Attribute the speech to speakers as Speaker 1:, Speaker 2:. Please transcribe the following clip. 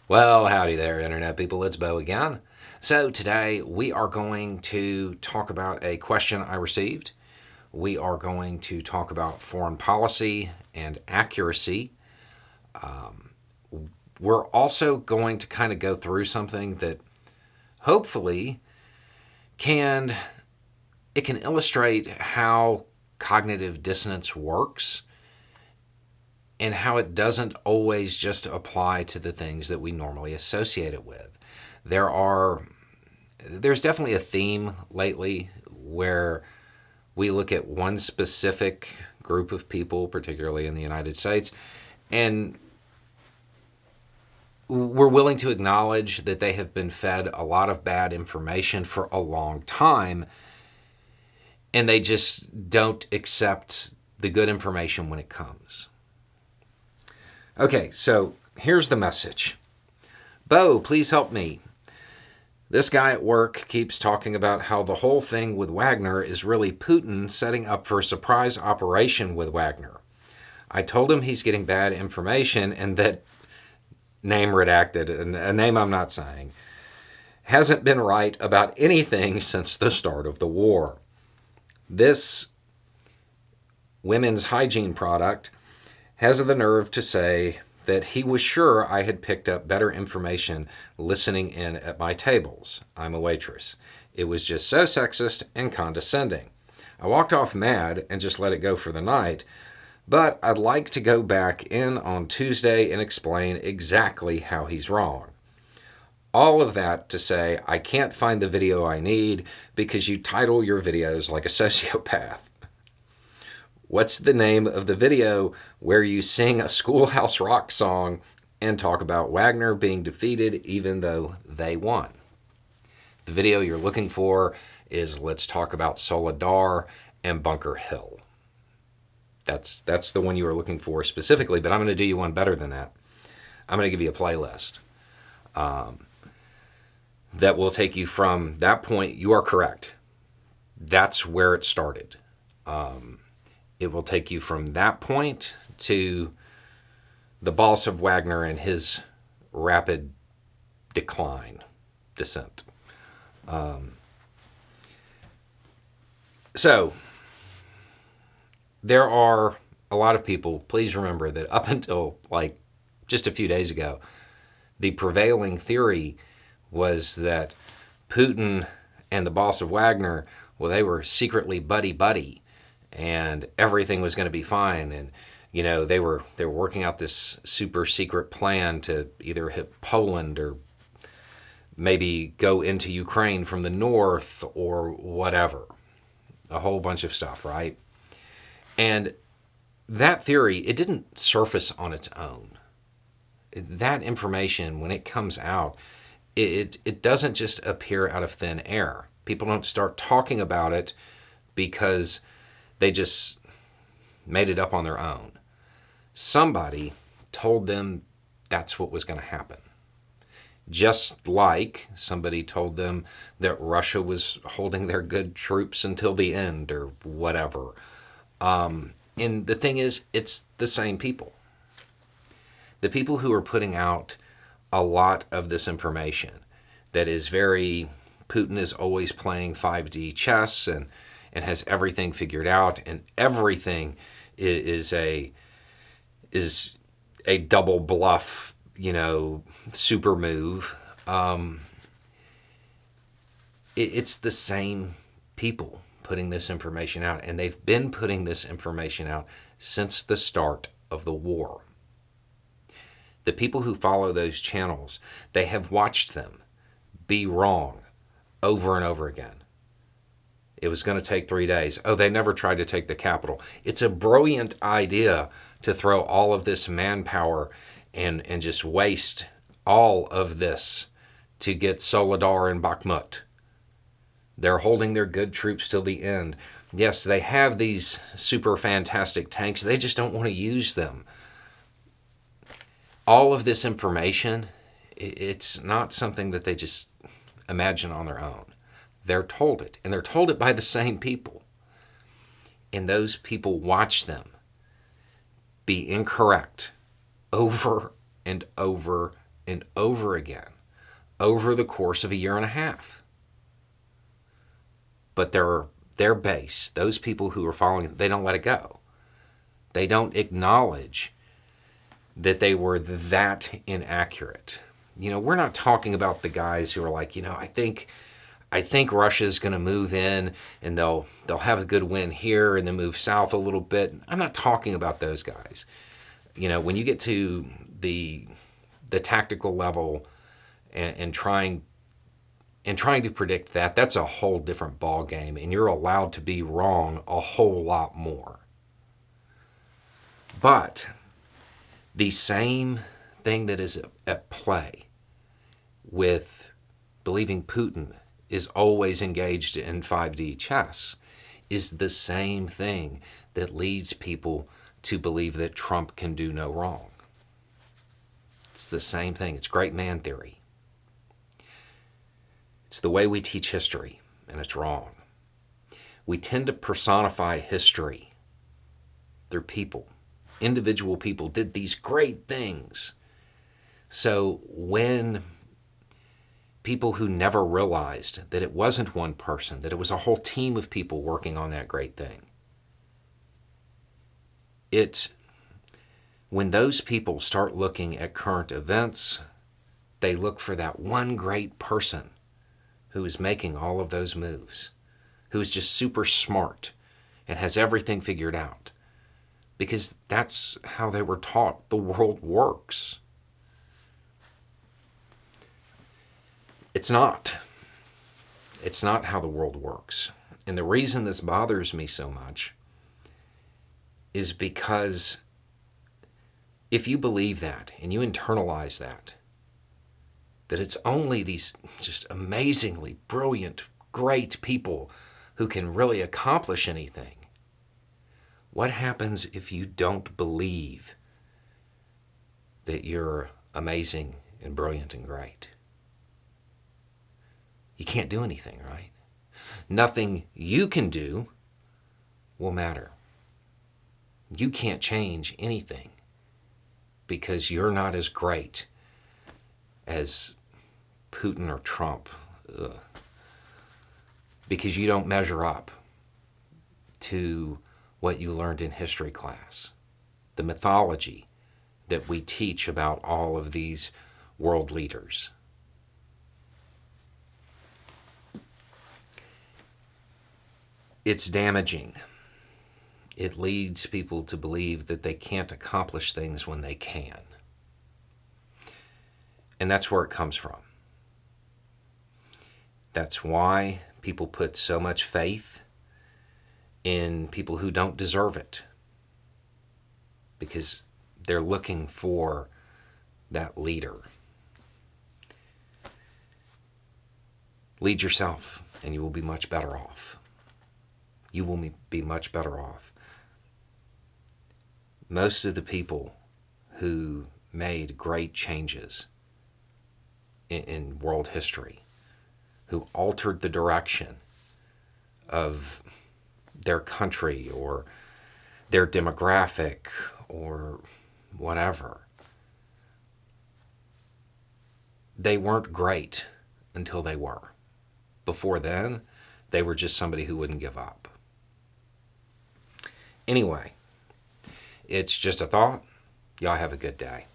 Speaker 1: Well, howdy there, Internet people. It's Bo again. So, today we are going to talk about a question I received. We are going to talk about foreign policy and accuracy. We're also going to kind of go through something that hopefully can illustrate how cognitive dissonance works and how it doesn't always just apply to the things that we normally associate it with. There's definitely a theme lately where we look at one specific group of people, particularly in the United States, and we're willing to acknowledge that they have been fed a lot of bad information for a long time, and they just don't accept the good information when it comes. Okay, so here's the message. Bo, please help me. This guy at work keeps talking about how the whole thing with Wagner is really Putin setting up for a surprise operation with Wagner. I told him he's getting bad information and that name redacted, a name I'm not saying, hasn't been right about anything since the start of the war. This women's hygiene product has the nerve to say that he was sure I had picked up better information listening in at my tables. I'm a waitress. It was just so sexist and condescending. I walked off mad and just let it go for the night, but I'd like to go back in on Tuesday and explain exactly how he's wrong. All of that to say I can't find the video I need because you title your videos like a sociopath. What's the name of the video where you sing a Schoolhouse Rock song and talk about Wagner being defeated even though they won? The video you're looking for is Let's Talk About Solidar and Bunker Hill. That's the one you were looking for specifically, but I'm going to do you one better than that. I'm going to give you a playlist that will take you from that point. You are correct. That's where it started. It will take you from that point to the boss of Wagner and his rapid descent. So, there are a lot of people, please remember that up until like just a few days ago, the prevailing theory was that Putin and the boss of Wagner, well, they were secretly buddy-buddy, and everything was going to be fine. And, you know, they were working out this super secret plan to either hit Poland or maybe go into Ukraine from the north or whatever. A whole bunch of stuff, right? And that theory, it didn't surface on its own. That information, when it comes out, it doesn't just appear out of thin air. People don't start talking about it because they just made it up on their own. Somebody told them that's what was going to happen. Just like somebody told them that Russia was holding their good troops until the end or whatever. And the thing is, it's the same people. The people who are putting out a lot of this information that is very, Putin is always playing 5D chess and has everything figured out, and everything is a double bluff, super move. It's the same people putting this information out, and they've been putting this information out since the start of the war. The people who follow those channels, they have watched them be wrong over and over again. It was going to take 3 days. Oh, they never tried to take the capital. It's a brilliant idea to throw all of this manpower and just waste all of this to get Solidar and Bakhmut. They're holding their good troops till the end. Yes, they have these super fantastic tanks. They just don't want to use them. All of this information, it's not something that they just imagine on their own. They're told it, and they're told it by the same people. And those people watch them be incorrect over and over and over again over the course of a year and a half. But their base, those people who are following it, they don't let it go. They don't acknowledge that they were that inaccurate. We're not talking about the guys who are like, I think Russia's going to move in and they'll have a good win here and then move south a little bit. I'm not talking about those guys. When you get to the tactical level and trying to predict that, that's a whole different ball game, and you're allowed to be wrong a whole lot more. But the same thing that is at play with believing Putin is always engaged in 5D chess is the same thing that leads people to believe that Trump can do no wrong. It's the same thing. It's great man theory. It's the way we teach history, and it's wrong. We tend to personify history through people. Individual people did these great things. So when people who never realized that it wasn't one person, that it was a whole team of people working on that great thing, it's when those people start looking at current events, they look for that one great person who is making all of those moves, who is just super smart and has everything figured out. Because that's how they were taught the world works. It's not. It's not how the world works. And the reason this bothers me so much is because if you believe that and you internalize that it's only these just amazingly brilliant, great people who can really accomplish anything, what happens if you don't believe that you're amazing and brilliant and great? You can't do anything, right? Nothing you can do will matter. You can't change anything because you're not as great as Putin or Trump. Because you don't measure up to what you learned in history class, the mythology that we teach about all of these world leaders. It's damaging. It leads people to believe that they can't accomplish things when they can. And that's where it comes from. That's why people put so much faith in people who don't deserve it, because they're looking for that leader. Lead yourself, and you will be much better off. You will be much better off. Most of the people who made great changes in world history, who altered the direction of their country or their demographic or whatever, they weren't great until they were. Before then, they were just somebody who wouldn't give up. Anyway, it's just a thought. Y'all have a good day.